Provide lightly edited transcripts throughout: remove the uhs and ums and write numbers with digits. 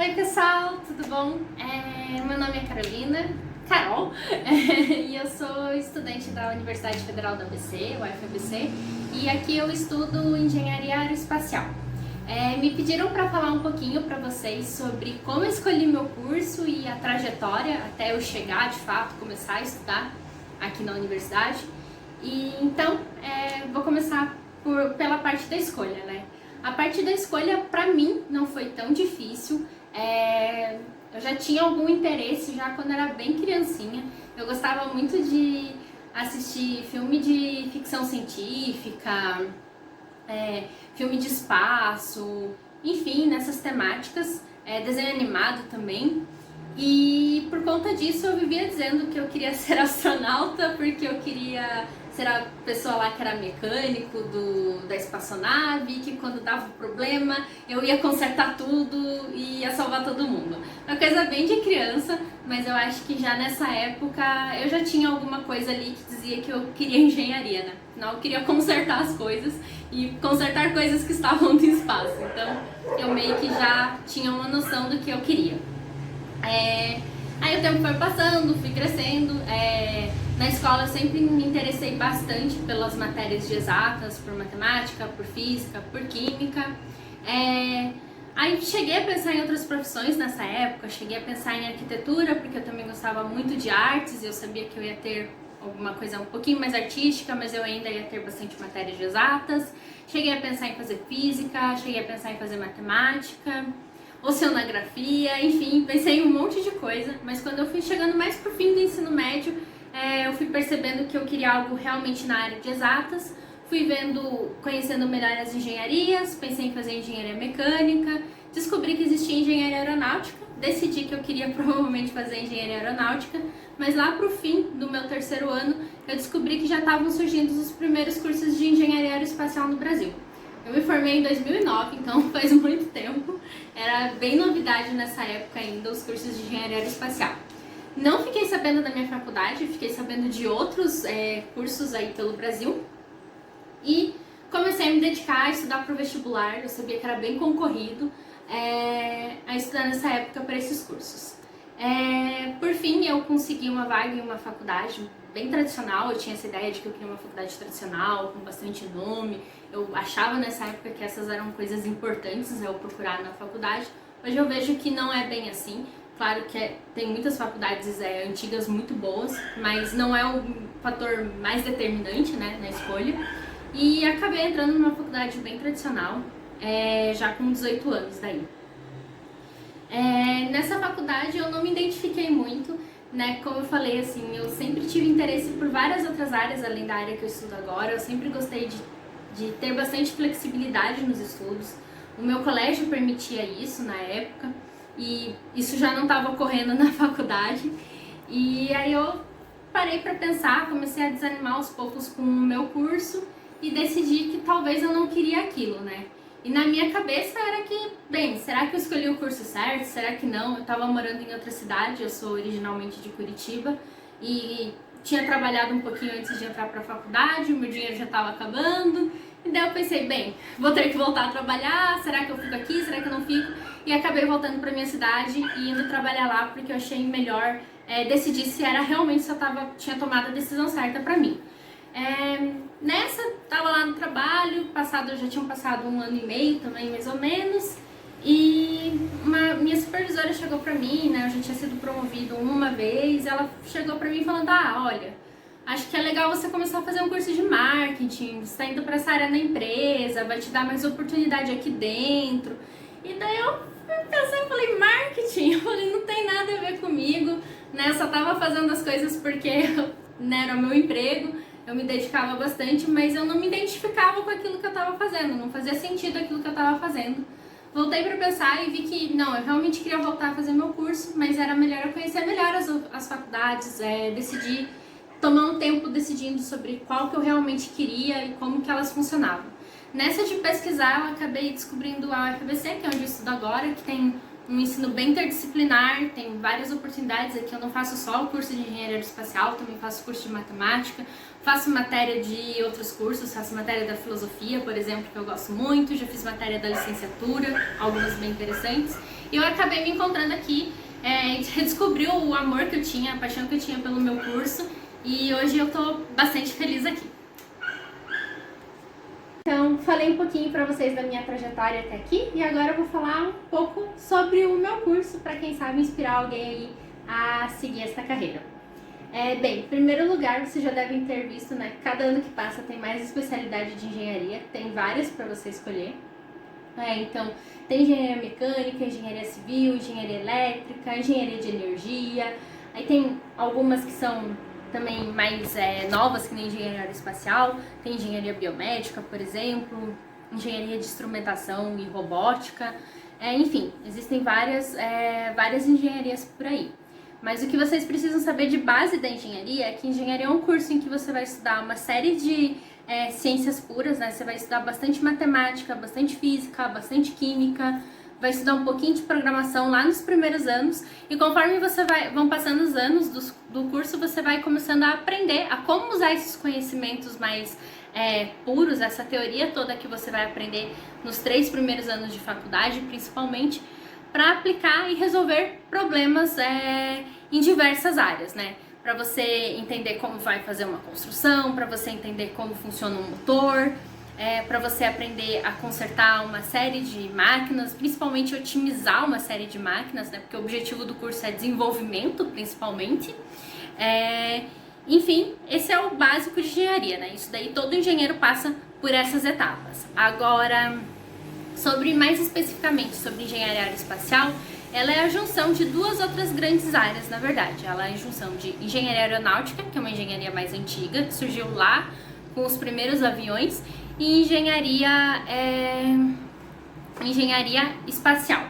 Oi pessoal, tudo bom? Meu nome é Carol, e eu sou estudante da Universidade Federal do ABC, UFABC, e aqui eu estudo Engenharia Aeroespacial. Me pediram para falar um pouquinho para vocês sobre como eu escolhi meu curso e a trajetória até eu chegar, de fato, começar a estudar aqui na universidade. E então, vou começar pela parte da escolha, né? A parte da escolha, para mim, não foi tão difícil. Eu já tinha algum interesse já quando era bem criancinha. Eu gostava muito de assistir filme de ficção científica, filme de espaço, enfim, nessas temáticas, desenho animado também. E por conta disso eu vivia dizendo que eu queria ser astronauta, porque eu queria ser a pessoa lá que era mecânico da espaçonave, que quando dava problema eu ia consertar tudo e ia salvar todo mundo. Uma coisa bem de criança, mas eu acho que já nessa época eu já tinha alguma coisa ali que dizia que eu queria engenharia, né? Afinal, eu queria consertar as coisas e consertar coisas que estavam no espaço. Então eu meio que já tinha uma noção do que eu queria. Aí o tempo foi passando, fui crescendo. Na escola eu sempre me interessei bastante pelas matérias de exatas, por matemática, por física, por química. Aí cheguei a pensar em outras profissões nessa época, cheguei a pensar em arquitetura, porque eu também gostava muito de artes, e eu sabia que eu ia ter alguma coisa um pouquinho mais artística, mas eu ainda ia ter bastante matérias de exatas. Cheguei a pensar em fazer física, cheguei a pensar em fazer matemática, oceanografia, enfim, pensei em um monte de coisa, mas quando eu fui chegando mais pro fim do ensino médio, eu fui percebendo que eu queria algo realmente na área de exatas, fui conhecendo melhor as engenharias, pensei em fazer engenharia mecânica, descobri que existia engenharia aeronáutica, decidi que eu queria provavelmente fazer engenharia aeronáutica, mas lá pro fim do meu terceiro ano, eu descobri que já estavam surgindo os primeiros cursos de engenharia aeroespacial no Brasil. Eu me formei em 2009, então faz muito tempo. Era bem novidade nessa época ainda os cursos de engenharia aeroespacial. Não fiquei sabendo da minha faculdade, fiquei sabendo de outros cursos aí pelo Brasil. E comecei a me dedicar a estudar para o vestibular. Eu sabia que era bem concorrido a estudar nessa época para esses cursos. Por fim, eu consegui uma vaga em uma faculdade bem tradicional. Eu tinha essa ideia de que eu queria uma faculdade tradicional, com bastante nome. Eu achava nessa época que essas eram coisas importantes eu procurar na faculdade. Hoje eu vejo que não é bem assim. Claro que tem muitas faculdades antigas muito boas, mas não é o fator mais determinante, né, na escolha. E acabei entrando numa faculdade bem tradicional, já com 18 anos daí. Nessa faculdade eu não me identifiquei muito, né? Como eu falei, assim, eu sempre tive interesse por várias outras áreas além da área que eu estudo agora. Eu sempre gostei de ter bastante flexibilidade nos estudos. O meu colégio permitia isso na época e isso já não estava ocorrendo na faculdade. E aí eu parei para pensar, comecei a desanimar aos poucos com o meu curso e decidi que talvez eu não queria aquilo, né? E na minha cabeça era que, bem, será que eu escolhi o curso certo? Será que não? Eu estava morando em outra cidade, eu sou originalmente de Curitiba e tinha trabalhado um pouquinho antes de entrar para a faculdade, o meu dinheiro já estava acabando. E daí eu pensei, bem, vou ter que voltar a trabalhar, será que eu fico aqui, será que eu não fico? E acabei voltando para minha cidade e indo trabalhar lá porque eu achei melhor decidir se era realmente se eu tinha tomado a decisão certa para mim. Nessa, tava lá no trabalho, já tinham passado 1 ano e meio também, mais ou menos, e minha supervisora chegou pra mim, né, eu já tinha sido promovido uma vez, ela chegou pra mim falando, olha, acho que é legal você começar a fazer um curso de marketing, você tá indo pra essa área na empresa, vai te dar mais oportunidade aqui dentro. E daí eu pensei, eu falei, marketing? Eu falei, não tem nada a ver comigo, né, eu só tava fazendo as coisas porque né, era o meu emprego. Eu me dedicava bastante, mas eu não me identificava com aquilo que eu estava fazendo, não fazia sentido aquilo que eu estava fazendo. Voltei para pensar e vi que, não, eu realmente queria voltar a fazer meu curso, mas era melhor eu conhecer melhor as faculdades, decidi, tomar um tempo decidindo sobre qual que eu realmente queria e como que elas funcionavam. Nessa de pesquisar, eu acabei descobrindo a UFABC, que é onde eu estudo agora, que tem um ensino bem interdisciplinar, tem várias oportunidades aqui. Eu não faço só o curso de engenharia aeroespacial, também faço curso de matemática, faço matéria de outros cursos, faço matéria da filosofia, por exemplo, que eu gosto muito, já fiz matéria da licenciatura, algumas bem interessantes. E eu acabei me encontrando aqui, redescobri o amor que eu tinha, a paixão que eu tinha pelo meu curso, e hoje eu tô bastante feliz aqui. Então, falei um pouquinho para vocês da minha trajetória até aqui e agora eu vou falar um pouco sobre o meu curso, para quem sabe inspirar alguém aí a seguir esta carreira. Bem, em primeiro lugar, vocês já devem ter visto, né? Cada ano que passa tem mais especialidade de engenharia, tem várias para você escolher. Então, tem engenharia mecânica, engenharia civil, engenharia elétrica, engenharia de energia. Aí tem algumas que são também mais novas, que nem engenharia aeroespacial, tem engenharia biomédica, por exemplo, engenharia de instrumentação e robótica, enfim, existem várias engenharias por aí. Mas o que vocês precisam saber de base da engenharia é que engenharia é um curso em que você vai estudar uma série de ciências puras, né? Você vai estudar bastante matemática, bastante física, bastante química, vai estudar um pouquinho de programação lá nos primeiros anos e conforme vão passando os anos do curso, você vai começando a aprender a como usar esses conhecimentos mais puros, essa teoria toda que você vai aprender nos 3 primeiros anos de faculdade, principalmente, para aplicar e resolver problemas em diversas áreas, né? Para você entender como vai fazer uma construção, para você entender como funciona um motor, para você aprender a consertar uma série de máquinas, principalmente otimizar uma série de máquinas, né? Porque o objetivo do curso é desenvolvimento, principalmente. Enfim, esse é o básico de engenharia, né? Isso daí todo engenheiro passa por essas etapas. Agora, mais especificamente sobre engenharia aeroespacial, ela é a junção de 2 outras grandes áreas, na verdade. Ela é a junção de engenharia aeronáutica, que é uma engenharia mais antiga, que surgiu lá com os primeiros aviões, e engenharia espacial.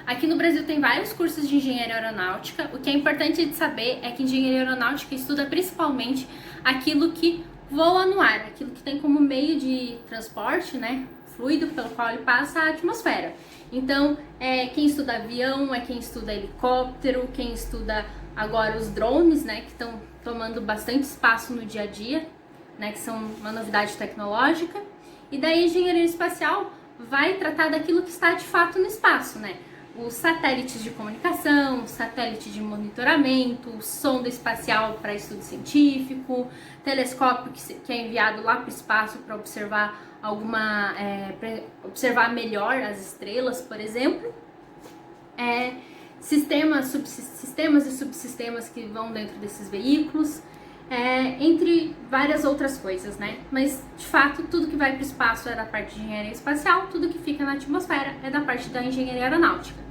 Aqui no Brasil tem vários cursos de engenharia aeronáutica. O que é importante de saber é que engenharia aeronáutica estuda principalmente aquilo que voa no ar, aquilo que tem como meio de transporte, né, fluido pelo qual ele passa a atmosfera. Então, quem estuda avião, quem estuda helicóptero, quem estuda agora os drones, né, que estão tomando bastante espaço no dia a dia, né, que são uma novidade tecnológica. E daí a engenharia espacial vai tratar daquilo que está de fato no espaço, né? Os satélites de comunicação, o satélite de monitoramento, o sonda espacial para estudo científico, telescópio que é enviado lá para o espaço para observar observar melhor as estrelas, por exemplo. Sistemas e subsistemas que vão dentro desses veículos. Entre várias outras coisas, né? Mas, de fato, tudo que vai para o espaço é da parte de engenharia espacial, tudo que fica na atmosfera é da parte da engenharia aeronáutica.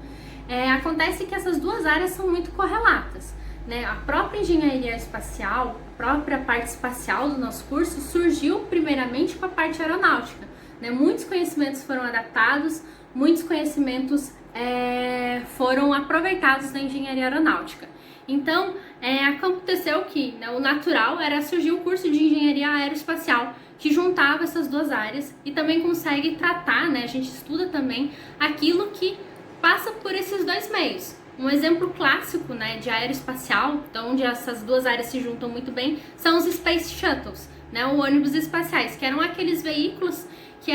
Acontece que essas 2 áreas são muito correlatas, né? A própria engenharia espacial, a própria parte espacial do nosso curso surgiu primeiramente com a parte aeronáutica, né? Muitos conhecimentos foram adaptados, muitos conhecimentos foram aproveitados na engenharia aeronáutica. Então, aconteceu que, né, o natural era surgir o curso de engenharia aeroespacial, que juntava essas 2 áreas e também consegue tratar, né, a gente estuda também aquilo que passa por esses 2 meios. Um exemplo clássico, né, de aeroespacial, então, onde essas 2 áreas se juntam muito bem, são os Space Shuttles, né, os ônibus espaciais, que eram aqueles veículos que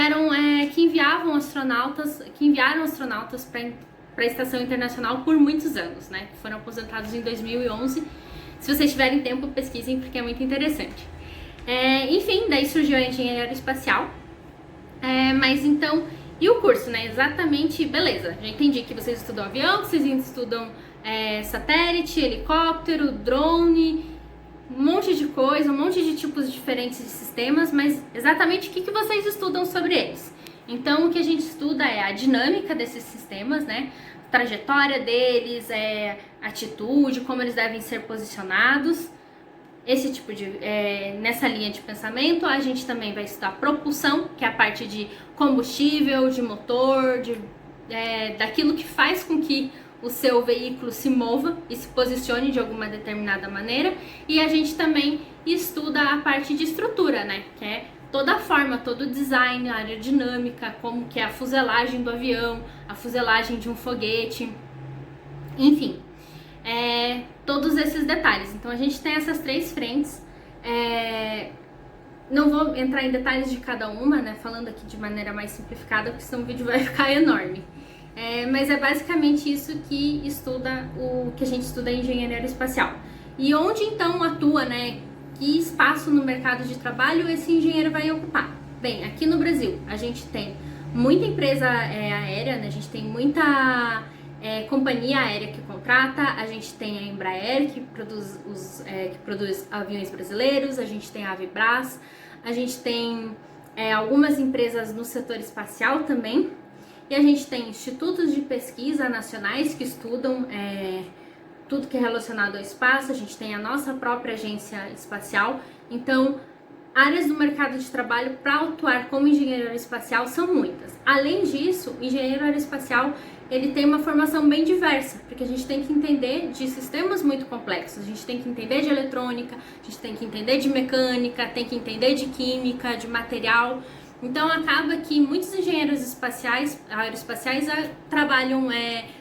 enviaram astronautas para a Estação Internacional por muitos anos, né? Foram aposentados em 2011. Se vocês tiverem tempo, pesquisem, porque é muito interessante. Enfim, daí surgiu a engenharia aeroespacial. Mas então, e o curso, né? Exatamente, beleza. Já entendi que vocês estudam avião, que vocês estudam satélite, helicóptero, drone, um monte de coisa, um monte de tipos diferentes de sistemas, mas exatamente o que vocês estudam sobre eles? Então, o que a gente estuda é a dinâmica desses sistemas, né? Trajetória deles, atitude, como eles devem ser posicionados. Esse tipo nessa linha de pensamento, a gente também vai estudar propulsão, que é a parte de combustível, de motor, daquilo que faz com que o seu veículo se mova e se posicione de alguma determinada maneira. E a gente também estuda a parte de estrutura, né? Que é toda a forma, todo o design, a aerodinâmica, como que é a fuselagem do avião, a fuselagem de um foguete. Enfim, todos esses detalhes. Então a gente tem essas 3 frentes. Não vou entrar em detalhes de cada uma, né, falando aqui de maneira mais simplificada, porque senão o vídeo vai ficar enorme. Mas é basicamente isso que a gente estuda em engenharia aeroespacial. E onde então atua, né? Que espaço no mercado de trabalho esse engenheiro vai ocupar? Bem, aqui no Brasil a gente tem muita empresa aérea, né? A gente tem muita companhia aérea que contrata, a gente tem a Embraer que produz aviões brasileiros, a gente tem a Avibras, a gente tem algumas empresas no setor espacial também, e a gente tem institutos de pesquisa nacionais que estudam tudo que é relacionado ao espaço, a gente tem a nossa própria agência espacial. Então, áreas do mercado de trabalho para atuar como engenheiro aeroespacial são muitas. Além disso, o engenheiro aeroespacial ele tem uma formação bem diversa, porque a gente tem que entender de sistemas muito complexos, a gente tem que entender de eletrônica, a gente tem que entender de mecânica, tem que entender de química, de material. Então acaba que muitos engenheiros aeroespaciais trabalham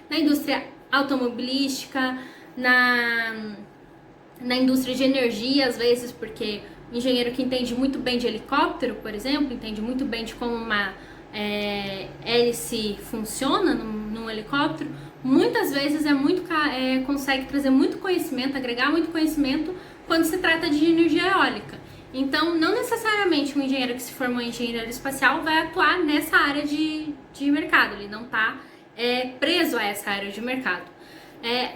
na indústria automobilística, na indústria de energia, às vezes, porque o engenheiro que entende muito bem de helicóptero, por exemplo, entende muito bem de como uma hélice funciona num helicóptero, muitas vezes consegue trazer muito conhecimento, agregar muito conhecimento quando se trata de energia eólica. Então, não necessariamente um engenheiro que se formou em engenharia aeroespacial vai atuar nessa área de mercado, ele não está preso a essa área de mercado.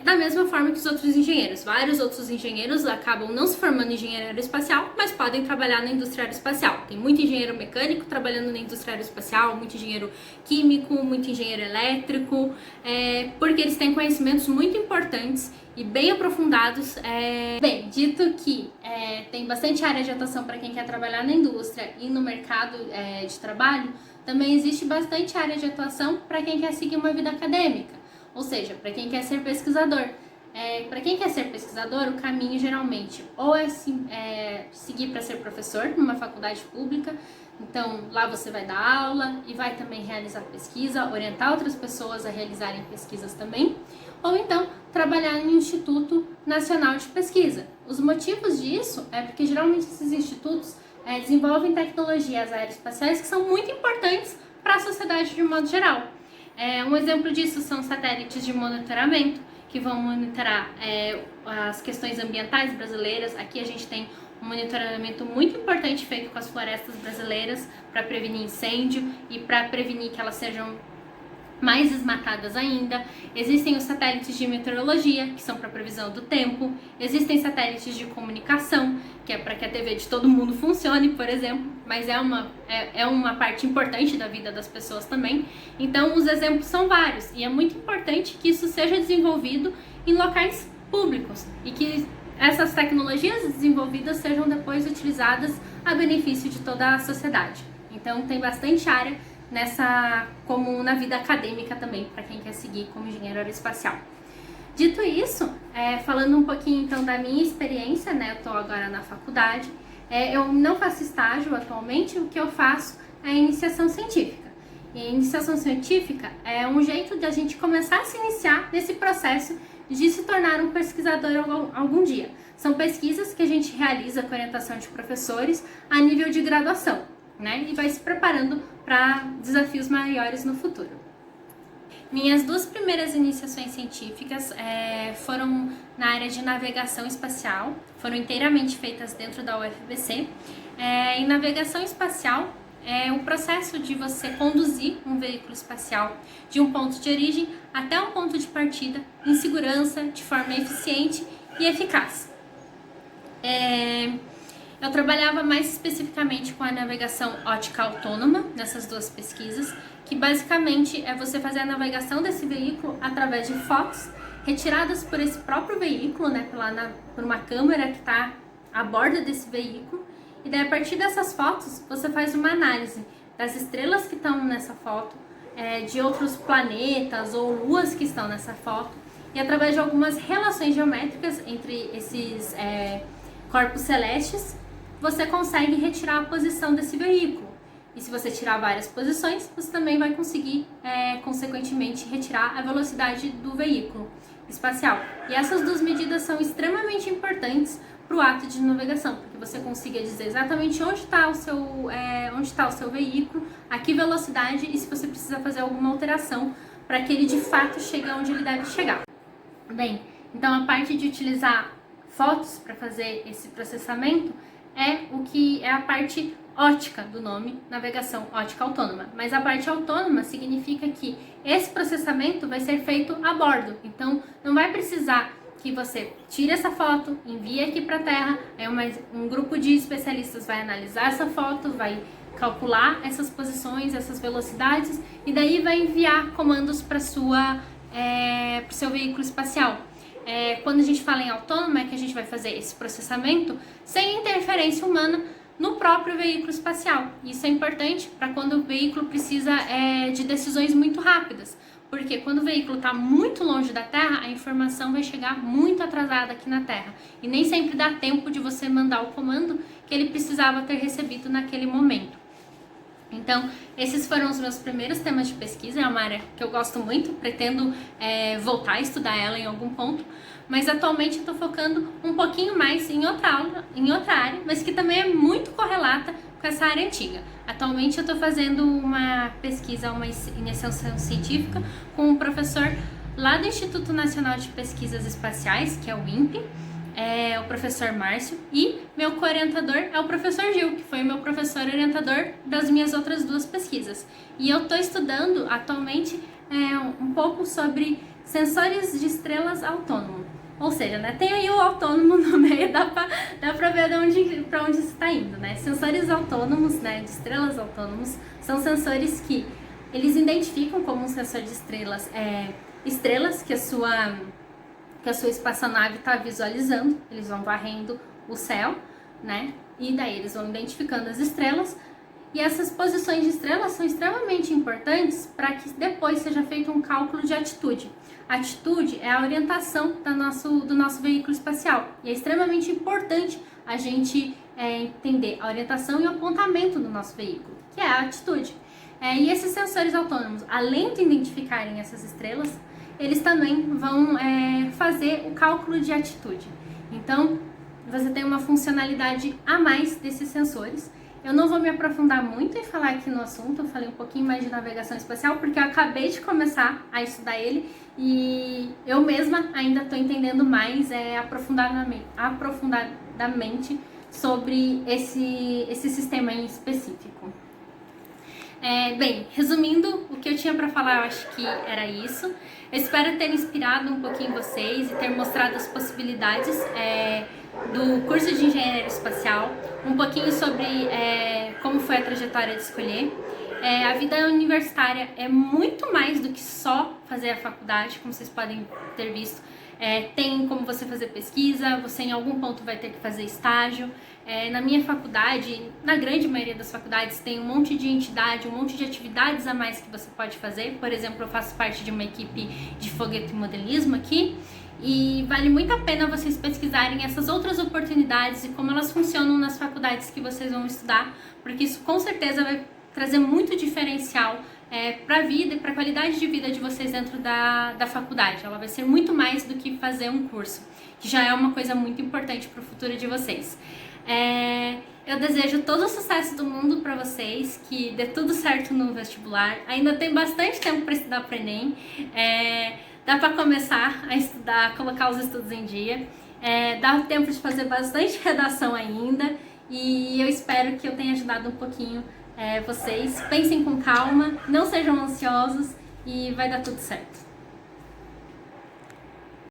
Da mesma forma que os outros engenheiros. Vários outros engenheiros acabam não se formando em engenharia aeroespacial, mas podem trabalhar na indústria aeroespacial. Tem muito engenheiro mecânico trabalhando na indústria aeroespacial, muito engenheiro químico, muito engenheiro elétrico, porque eles têm conhecimentos muito importantes e bem aprofundados. Bem, dito que tem bastante área de atuação para quem quer trabalhar na indústria e no mercado de trabalho, também existe bastante área de atuação para quem quer seguir uma vida acadêmica. Ou seja, para quem quer ser pesquisador. Para quem quer ser pesquisador, o caminho geralmente ou seguir para ser professor numa faculdade pública. Então, lá você vai dar aula e vai também realizar pesquisa, orientar outras pessoas a realizarem pesquisas também. Ou então, trabalhar em um Instituto Nacional de Pesquisa. Os motivos disso é porque geralmente esses institutos desenvolvem tecnologias aeroespaciais que são muito importantes para a sociedade de um modo geral. Um exemplo disso são satélites de monitoramento, que vão monitorar as questões ambientais brasileiras. Aqui a gente tem um monitoramento muito importante feito com as florestas brasileiras para prevenir incêndio e para prevenir que elas sejam mais desmatadas ainda. Existem os satélites de meteorologia, que são para previsão do tempo. Existem satélites de comunicação, que é para que a TV de todo mundo funcione, por exemplo, mas é uma parte importante da vida das pessoas também. Então, os exemplos são vários e é muito importante que isso seja desenvolvido em locais públicos e que essas tecnologias desenvolvidas sejam depois utilizadas a benefício de toda a sociedade. Então, tem bastante área como na vida acadêmica também, para quem quer seguir como engenheiro aeroespacial. Dito isso, falando um pouquinho então da minha experiência, né, eu estou agora na faculdade, eu não faço estágio atualmente, o que eu faço é a iniciação científica. E a iniciação científica é um jeito de a gente começar a se iniciar nesse processo de se tornar um pesquisador algum dia. São pesquisas que a gente realiza com orientação de professores a nível de graduação, né, e vai se preparando para desafios maiores no futuro. Minhas 2 primeiras iniciações científicas foram na área de navegação espacial, foram inteiramente feitas dentro da UFBC. Em navegação espacial, o processo de você conduzir um veículo espacial de um ponto de origem até um ponto de partida em segurança, de forma eficiente e eficaz. Eu trabalhava mais especificamente com a navegação ótica autônoma nessas 2 pesquisas, que basicamente é você fazer a navegação desse veículo através de fotos retiradas por esse próprio veículo, né, por uma câmera que está a bordo desse veículo, e daí a partir dessas fotos você faz uma análise das estrelas que estão nessa foto, de outros planetas ou luas que estão nessa foto, e através de algumas relações geométricas entre esses corpos celestes, você consegue retirar a posição desse veículo. E se você tirar várias posições, você também vai conseguir, consequentemente, retirar a velocidade do veículo. espacial. E essas duas medidas são extremamente importantes para o ato de navegação, porque você consiga dizer exatamente onde está o seu veículo, a que velocidade e se você precisa fazer alguma alteração para que ele de fato chegue onde ele deve chegar. Bem, então a parte de utilizar fotos para fazer esse processamento é o que é a parte ótica do nome, navegação ótica autônoma. Mas a parte autônoma significa que esse processamento vai ser feito a bordo. Então não vai precisar que você tire essa foto, envie aqui para a Terra, aí um grupo de especialistas vai analisar essa foto, vai calcular essas posições, essas velocidades e daí vai enviar comandos para o seu veículo espacial. Quando a gente fala em autônomo, é que a gente vai fazer esse processamento sem interferência humana no próprio veículo espacial. Isso é importante para quando o veículo precisa de decisões muito rápidas, porque quando o veículo está muito longe da Terra, a informação vai chegar muito atrasada aqui na Terra e nem sempre dá tempo de você mandar o comando que ele precisava ter recebido naquele momento. Então, esses foram os meus primeiros temas de pesquisa, é uma área que eu gosto muito, pretendo voltar a estudar ela em algum ponto, mas atualmente estou focando um pouquinho mais em outra área, mas que também é muito correlata com essa área antiga. Atualmente eu estou fazendo uma pesquisa, uma iniciação científica com um professor lá do Instituto Nacional de Pesquisas Espaciais, que é o INPE, o professor Márcio, e meu co-orientador é o professor Gil, que foi o meu professor orientador das minhas outras duas pesquisas. E eu estou estudando atualmente um pouco sobre sensores de estrelas autônomos. Ou seja, né, tem aí o autônomo no meio, dá pra ver para onde está indo, né? Sensores autônomos, né, de estrelas autônomos, são sensores que eles identificam como um sensor de estrelas, estrelas que a sua espaçonave está visualizando, eles vão varrendo o céu, né? E daí eles vão identificando as estrelas. E essas posições de estrelas são extremamente importantes para que depois seja feito um cálculo de atitude. A atitude é a orientação do nosso veículo espacial. E é extremamente importante a gente entender a orientação e o apontamento do nosso veículo, que é a atitude. E esses sensores autônomos, além de identificarem essas estrelas, eles também vão fazer o cálculo de atitude. Então, você tem uma funcionalidade a mais desses sensores. Eu não vou me aprofundar muito em falar aqui no assunto, eu falei um pouquinho mais de navegação espacial, porque eu acabei de começar a estudar ele e eu mesma ainda estou entendendo mais aprofundadamente sobre esse sistema em específico. Bem, resumindo, o que eu tinha para falar, eu acho que era isso. Eu espero ter inspirado um pouquinho vocês e ter mostrado as possibilidades do curso de Engenharia Espacial, um pouquinho sobre como foi a trajetória de escolher. A vida universitária é muito mais do que só fazer a faculdade, como vocês podem ter visto. Tem como você fazer pesquisa, você em algum ponto vai ter que fazer estágio. Na minha faculdade, na grande maioria das faculdades, tem um monte de entidade, um monte de atividades a mais que você pode fazer. Por exemplo, eu faço parte de uma equipe de foguete e modelismo aqui e vale muito a pena vocês pesquisarem essas outras oportunidades e como elas funcionam nas faculdades que vocês vão estudar, porque isso com certeza vai trazer muito diferencial para a vida e para a qualidade de vida de vocês dentro da faculdade. Ela vai ser muito mais do que fazer um curso, que já é uma coisa muito importante para o futuro de vocês. Eu desejo todo o sucesso do mundo para vocês, que dê tudo certo no vestibular. Ainda tem bastante tempo para estudar para o Enem. Dá para começar a estudar, colocar os estudos em dia. Dá tempo de fazer bastante redação ainda. E eu espero que eu tenha ajudado um pouquinho vocês. Pensem com calma, não sejam ansiosos e vai dar tudo certo.